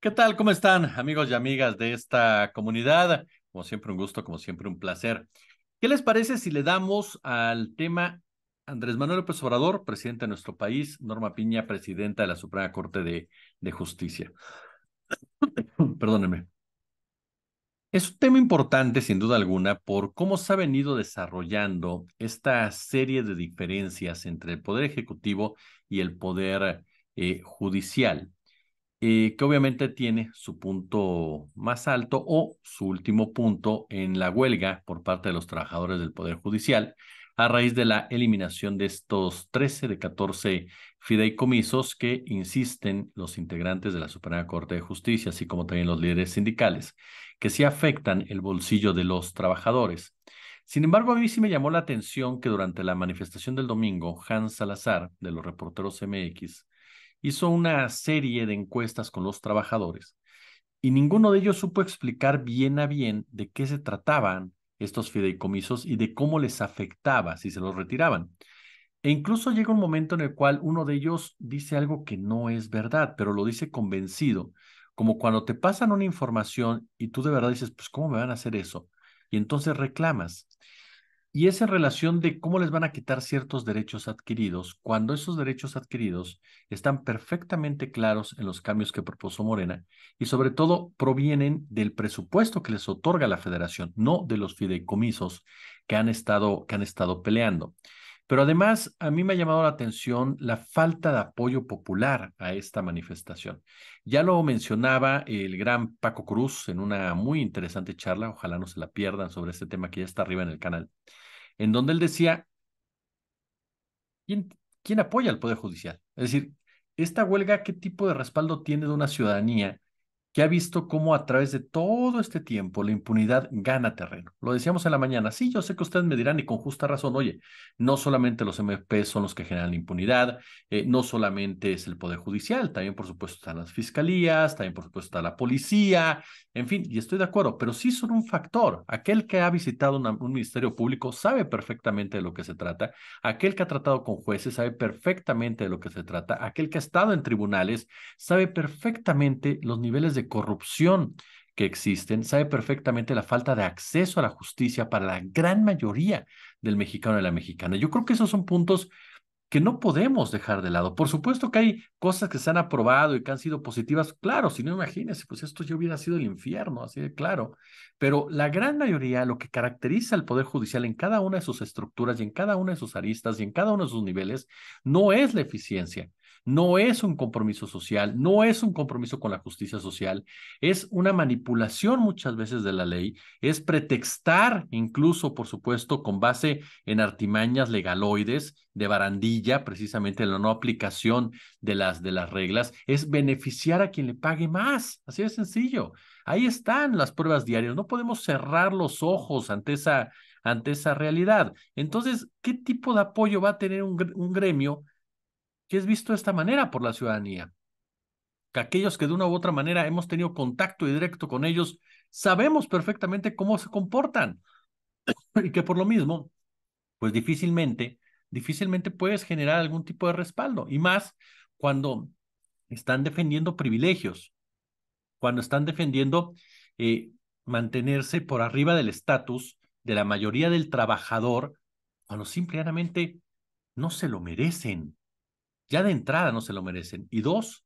¿Qué tal? ¿Cómo están, amigos y amigas de esta comunidad? Como siempre, un gusto, como siempre, un placer. ¿Qué les parece si le damos al tema Andrés Manuel López Obrador, presidente de nuestro país, Norma Piña, presidenta de la Suprema Corte de Justicia? Perdónenme. Es un tema importante, sin duda alguna, por cómo se ha venido desarrollando esta serie de diferencias entre el Poder Ejecutivo y el Poder Judicial, que obviamente tiene su punto más alto o su último punto en la huelga por parte de los trabajadores del Poder Judicial a raíz de la eliminación de estos 13 de 14 fideicomisos que insisten los integrantes de la Suprema Corte de Justicia, así como también los líderes sindicales, que sí afectan el bolsillo de los trabajadores. Sin embargo, a mí sí me llamó la atención que durante la manifestación del domingo, Hans Salazar, de los Reporteros MX, hizo una serie de encuestas con los trabajadores y ninguno de ellos supo explicar bien a bien de qué se trataban estos fideicomisos y de cómo les afectaba si se los retiraban. E incluso llega un momento en el cual uno de ellos dice algo que no es verdad, pero lo dice convencido, como cuando te pasan una información y tú de verdad dices, pues ¿cómo me van a hacer eso? Y entonces reclamas. Y es en relación de cómo les van a quitar ciertos derechos adquiridos, cuando esos derechos adquiridos están perfectamente claros en los cambios que propuso Morena y sobre todo provienen del presupuesto que les otorga la federación, no de los fideicomisos que han estado peleando. Pero además, a mí me ha llamado la atención la falta de apoyo popular a esta manifestación. Ya lo mencionaba el gran Paco Cruz en una muy interesante charla, ojalá no se la pierdan sobre este tema que ya está arriba en el canal, en donde él decía, ¿quién, quién apoya al Poder Judicial? Es decir, esta huelga, ¿qué tipo de respaldo tiene de una ciudadanía que ha visto cómo a través de todo este tiempo la impunidad gana terreno? Lo decíamos en la mañana. Sí, yo sé que ustedes me dirán y con justa razón, oye, no solamente los MP son los que generan la impunidad, no solamente es el Poder Judicial, también por supuesto están las fiscalías, también por supuesto está la policía, en fin, y estoy de acuerdo, pero sí son un factor. Aquel que ha visitado un ministerio público sabe perfectamente de lo que se trata, aquel que ha tratado con jueces sabe perfectamente de lo que se trata, aquel que ha estado en tribunales sabe perfectamente los niveles de corrupción que existen, sabe perfectamente la falta de acceso a la justicia para la gran mayoría del mexicano y de la mexicana. Yo creo que esos son puntos que no podemos dejar de lado. Por supuesto que hay cosas que se han aprobado y que han sido positivas, claro, si no imagínense, pues esto ya hubiera sido el infierno, así de claro. Pero la gran mayoría, lo que caracteriza al Poder Judicial en cada una de sus estructuras y en cada una de sus aristas y en cada uno de sus niveles, no es la eficiencia. No es un compromiso social, no es un compromiso con la justicia social, es una manipulación muchas veces de la ley, es pretextar incluso, por supuesto, con base en artimañas legaloides de barandilla, precisamente en la no aplicación de las reglas, es beneficiar a quien le pague más. Así de sencillo. Ahí están las pruebas diarias. No podemos cerrar los ojos ante esa realidad. Entonces, ¿qué tipo de apoyo va a tener un gremio que es visto de esta manera por la ciudadanía? Que aquellos que de una u otra manera hemos tenido contacto directo con ellos, sabemos perfectamente cómo se comportan y que por lo mismo pues difícilmente puedes generar algún tipo de respaldo. Y más cuando están defendiendo privilegios, cuando están defendiendo eh, mantenerse por arriba del estatus de la mayoría del trabajador, cuando simplemente no se lo merecen. Ya de entrada no se lo merecen. Y dos,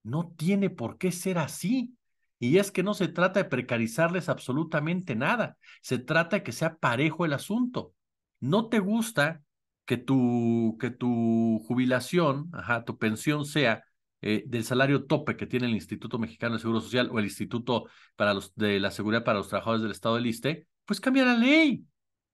no tiene por qué ser así. Y es que no se trata de precarizarles absolutamente nada. Se trata de que sea parejo el asunto. No te gusta que tu jubilación, ajá, tu pensión sea del salario tope que tiene el Instituto Mexicano de Seguro Social o el Instituto de la Seguridad para los Trabajadores del Estado del ISSSTE, pues cambia la ley.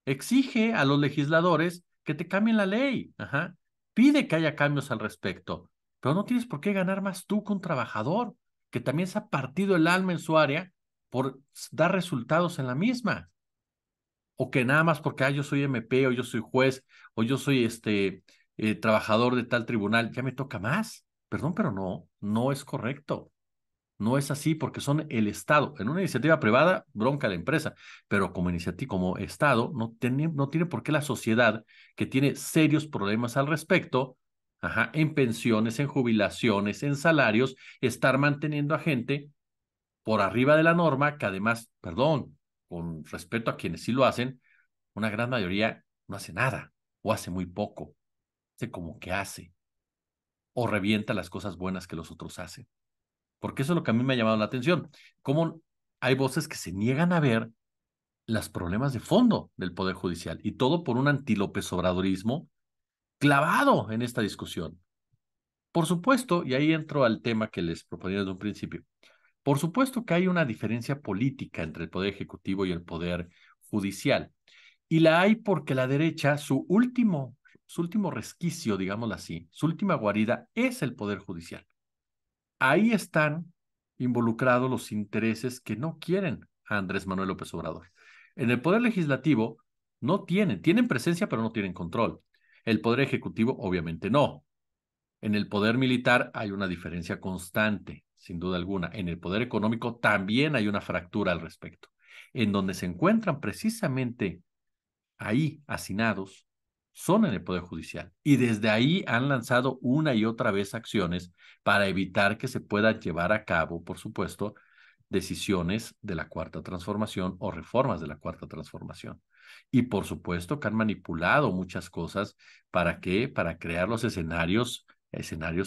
Exige a los legisladores que te cambien la ley. Ajá. Pide que haya cambios al respecto, pero no tienes por qué ganar más tú que un trabajador que también se ha partido el alma en su área por dar resultados en la misma. O que nada más porque yo soy MP o yo soy juez o yo soy trabajador de tal tribunal, ya me toca más. Perdón, pero no es correcto. No es así porque son el Estado. En una iniciativa privada, bronca la empresa, pero como iniciativa, como Estado, no tiene por qué la sociedad, que tiene serios problemas al respecto, ajá, en pensiones, en jubilaciones, en salarios, estar manteniendo a gente por arriba de la norma, que además, perdón, con respeto a quienes sí lo hacen, una gran mayoría no hace nada o hace muy poco, hace como que hace o revienta las cosas buenas que los otros hacen. Porque eso es lo que a mí me ha llamado la atención, cómo hay voces que se niegan a ver los problemas de fondo del Poder Judicial y todo por un anti-López Obradorismo clavado en esta discusión. Por supuesto, y ahí entro al tema que les proponía desde un principio, por supuesto que hay una diferencia política entre el Poder Ejecutivo y el Poder Judicial. Y la hay porque la derecha, su último resquicio, digámoslo así, su última guarida es el Poder Judicial. Ahí están involucrados los intereses que no quieren a Andrés Manuel López Obrador. En el Poder Legislativo no tienen presencia, pero no tienen control. El Poder Ejecutivo, obviamente, no. En el poder militar hay una diferencia constante, sin duda alguna. En el poder económico también hay una fractura al respecto. En donde se encuentran precisamente ahí hacinados son en el Poder Judicial. Y desde ahí han lanzado una y otra vez acciones para evitar que se puedan llevar a cabo, por supuesto, decisiones de la Cuarta Transformación o reformas de la Cuarta Transformación. Y por supuesto que han manipulado muchas cosas ¿para qué? Para crear los escenarios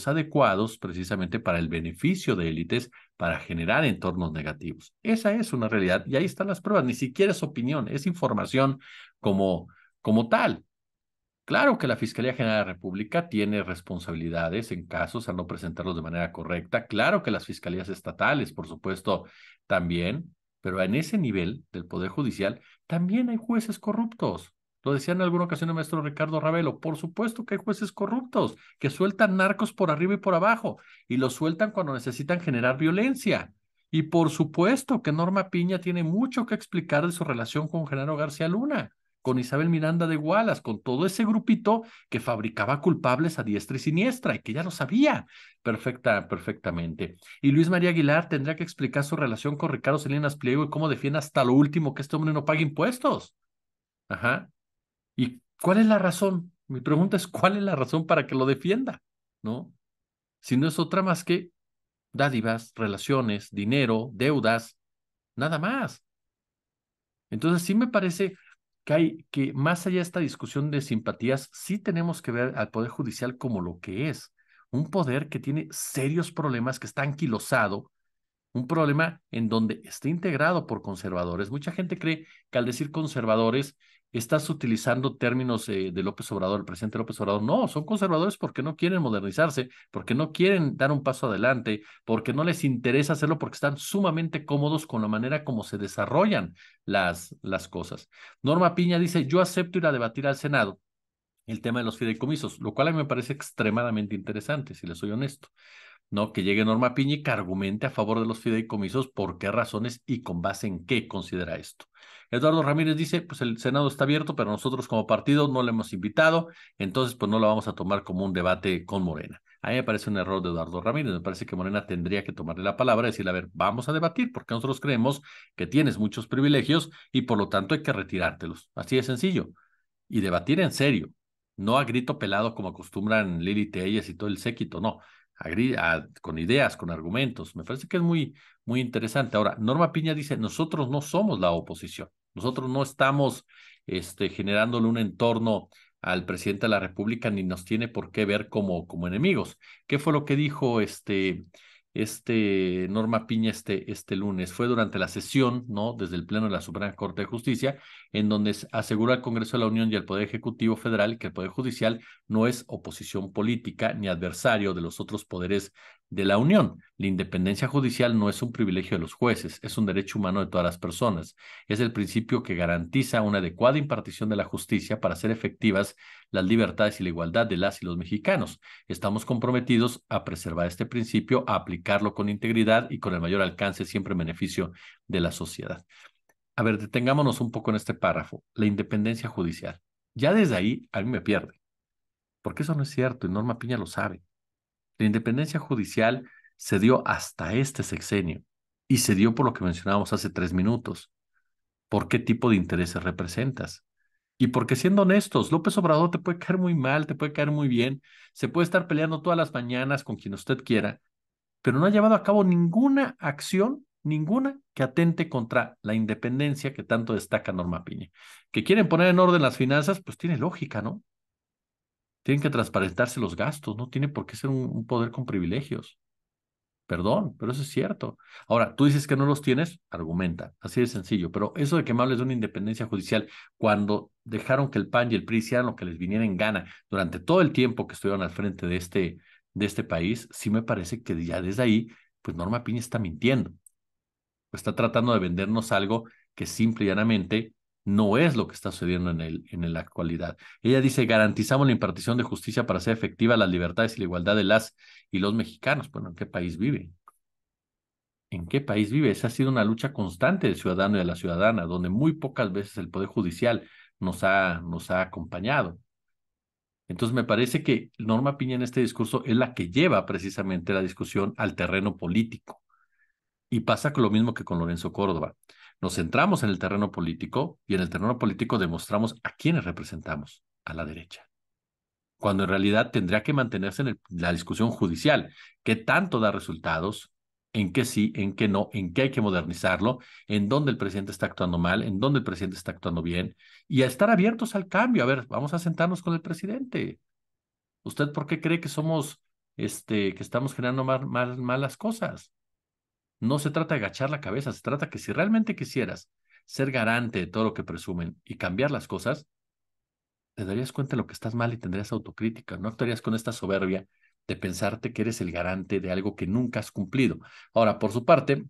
adecuados precisamente para el beneficio de élites, para generar entornos negativos. Esa es una realidad y ahí están las pruebas. Ni siquiera es opinión, es información como, como tal. Claro que la Fiscalía General de la República tiene responsabilidades en casos al no presentarlos de manera correcta. Claro que las fiscalías estatales, por supuesto, también, pero en ese nivel del Poder Judicial también hay jueces corruptos. Lo decía en alguna ocasión el maestro Ricardo Ravelo, por supuesto que hay jueces corruptos que sueltan narcos por arriba y por abajo y los sueltan cuando necesitan generar violencia. Y por supuesto que Norma Piña tiene mucho que explicar de su relación con Genaro García Luna, con Isabel Miranda de Wallace, con todo ese grupito que fabricaba culpables a diestra y siniestra y que ya lo sabía perfectamente. Y Luis María Aguilar tendría que explicar su relación con Ricardo Salinas Pliego y cómo defiende hasta lo último que este hombre no pague impuestos. Ajá. ¿Y cuál es la razón? Mi pregunta es, ¿cuál es la razón para que lo defienda? ¿No? Si no es otra más que dádivas, relaciones, dinero, deudas, nada más. Entonces sí me parece que hay que más allá de esta discusión de simpatías, sí tenemos que ver al Poder Judicial como lo que es, un poder que tiene serios problemas, que está anquilosado, un problema en donde está integrado por conservadores. Mucha gente cree que al decir conservadores estás utilizando términos de López Obrador, el presidente López Obrador. No, son conservadores porque no quieren modernizarse, porque no quieren dar un paso adelante, porque no les interesa hacerlo, porque están sumamente cómodos con la manera como se desarrollan las cosas. Norma Piña dice, yo acepto ir a debatir al Senado el tema de los fideicomisos, lo cual a mí me parece extremadamente interesante, si les soy honesto. ¿No? Que llegue Norma Piña y que argumente a favor de los fideicomisos, por qué razones y con base en qué considera esto. Eduardo Ramírez dice, pues el Senado está abierto, pero nosotros como partido no le hemos invitado, entonces pues no lo vamos a tomar como un debate con Morena. A mí me parece un error de Eduardo Ramírez, me parece que Morena tendría que tomarle la palabra y decirle, a ver, vamos a debatir, porque nosotros creemos que tienes muchos privilegios y por lo tanto hay que retirártelos. Así de sencillo. Y debatir en serio, no a grito pelado como acostumbran Lili Telles y todo el séquito, no, con ideas, con argumentos. Me parece que es muy interesante. Ahora, Norma Piña dice, nosotros no somos la oposición, nosotros no estamos generándole un entorno al presidente de la República ni nos tiene por qué ver como enemigos. ¿Qué fue lo que dijo Norma Piña este lunes? Fue durante la sesión, ¿no? Desde el Pleno de la Suprema Corte de Justicia, en donde aseguró al Congreso de la Unión y al Poder Ejecutivo Federal que el Poder Judicial no es oposición política ni adversario de los otros poderes de la Unión. La independencia judicial no es un privilegio de los jueces, es un derecho humano de todas las personas. Es el principio que garantiza una adecuada impartición de la justicia para hacer efectivas las libertades y la igualdad de las y los mexicanos. Estamos comprometidos a preservar este principio, a aplicarlo con integridad y con el mayor alcance siempre en beneficio de la sociedad. A ver, detengámonos un poco en este párrafo, la independencia judicial. Ya desde ahí a mí me pierde, porque eso no es cierto y Norma Piña lo sabe. La independencia judicial se dio hasta este sexenio y se dio por lo que mencionábamos hace 3 minutos. ¿Por qué tipo de intereses representas? Y porque siendo honestos, López Obrador te puede caer muy mal, te puede caer muy bien, se puede estar peleando todas las mañanas con quien usted quiera, pero no ha llevado a cabo ninguna acción, ninguna que atente contra la independencia que tanto destaca Norma Piña. Que quieren poner en orden las finanzas, pues tiene lógica, ¿no? Tienen que transparentarse los gastos, no tiene por qué ser un poder con privilegios. Perdón, pero eso es cierto. Ahora, tú dices que no los tienes, argumenta, así de sencillo, pero eso de que me hables de una independencia judicial cuando dejaron que el PAN y el PRI hicieran lo que les viniera en gana durante todo el tiempo que estuvieron al frente de este país, sí me parece que ya desde ahí, pues Norma Piña está mintiendo, está tratando de vendernos algo que simple y llanamente no es lo que está sucediendo en la actualidad. Ella dice, garantizamos la impartición de justicia para hacer efectiva las libertades y la igualdad de las y los mexicanos. Bueno, ¿en qué país vive? ¿En qué país vive? Esa ha sido una lucha constante del ciudadano y de la ciudadana, donde muy pocas veces el Poder Judicial nos ha acompañado. Entonces, me parece que Norma Piña en este discurso es la que lleva precisamente la discusión al terreno político. Y pasa con lo mismo que con Lorenzo Córdoba. Nos centramos en el terreno político y en el terreno político demostramos a quiénes representamos, a la derecha, cuando en realidad tendría que mantenerse en la discusión judicial. ¿Qué tanto da resultados? ¿En qué sí? ¿En qué no? ¿En qué hay que modernizarlo? ¿En dónde el presidente está actuando mal? ¿En dónde el presidente está actuando bien? Y a estar abiertos al cambio. A ver, vamos a sentarnos con el presidente. ¿Usted por qué cree que somos, que estamos generando malas cosas? No se trata de agachar la cabeza, se trata que si realmente quisieras ser garante de todo lo que presumen y cambiar las cosas, te darías cuenta de lo que estás mal y tendrías autocrítica. No actuarías con esta soberbia de pensarte que eres el garante de algo que nunca has cumplido. Ahora, por su parte,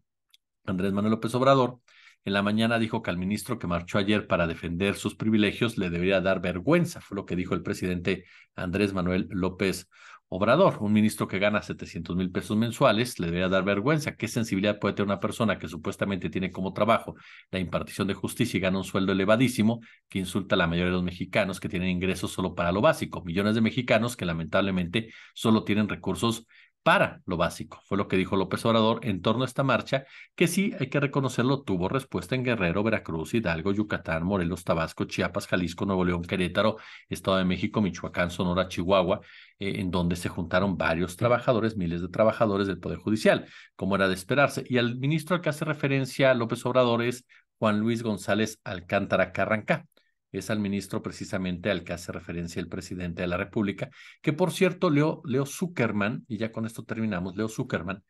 Andrés Manuel López Obrador en la mañana dijo que al ministro que marchó ayer para defender sus privilegios le debería dar vergüenza, fue lo que dijo el presidente Andrés Manuel López Obrador. Un ministro que gana 700,000 pesos mensuales le debería dar vergüenza. ¿Qué sensibilidad puede tener una persona que supuestamente tiene como trabajo la impartición de justicia y gana un sueldo elevadísimo que insulta a la mayoría de los mexicanos que tienen ingresos solo para lo básico? Millones de mexicanos que lamentablemente solo tienen recursos para lo básico. Fue lo que dijo López Obrador en torno a esta marcha, que sí, hay que reconocerlo, tuvo respuesta en Guerrero, Veracruz, Hidalgo, Yucatán, Morelos, Tabasco, Chiapas, Jalisco, Nuevo León, Querétaro, Estado de México, Michoacán, Sonora, Chihuahua, en donde se juntaron varios trabajadores, miles de trabajadores del Poder Judicial, como era de esperarse. Y al ministro al que hace referencia López Obrador es Juan Luis González Alcántara Carrancá. Es al ministro precisamente al que hace referencia el presidente de la República, que por cierto, Leo Zuckerman, y ya con esto terminamos, Leo Zuckerman,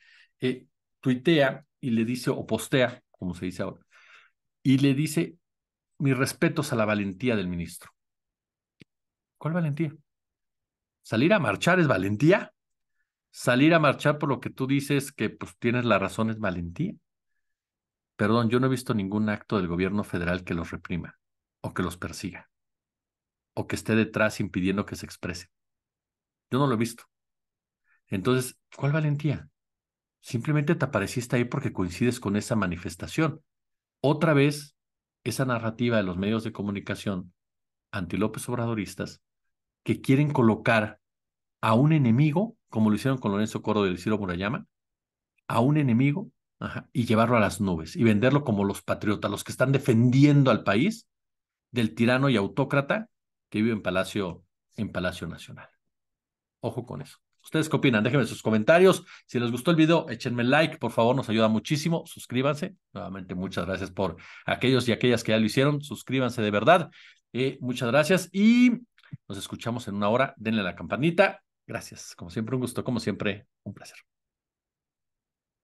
tuitea y le dice, o postea, como se dice ahora, y le dice, mis respetos a la valentía del ministro. ¿Cuál valentía? ¿Salir a marchar es valentía? ¿Salir a marchar por lo que tú dices que pues tienes la razón es valentía? Perdón, yo no he visto ningún acto del gobierno federal que los reprima, o que los persiga, o que esté detrás impidiendo que se expresen. Yo no lo he visto. Entonces, ¿cuál valentía? Simplemente te apareciste ahí porque coincides con esa manifestación. Otra vez, esa narrativa de los medios de comunicación anti-López Obradoristas que quieren colocar a un enemigo, como lo hicieron con Lorenzo Córdoba y Ciro Murayama, a un enemigo, ajá, y llevarlo a las nubes y venderlo como los patriotas, los que están defendiendo al país del tirano y autócrata que vive en Palacio Nacional. Ojo con eso. ¿Ustedes qué opinan? Déjenme sus comentarios. Si les gustó el video, échenme like, por favor, nos ayuda muchísimo. Suscríbanse. Nuevamente, muchas gracias por aquellos y aquellas que ya lo hicieron. Suscríbanse de verdad. Muchas gracias y nos escuchamos en una hora. Denle a la campanita. Gracias. Como siempre, un gusto. Como siempre, un placer.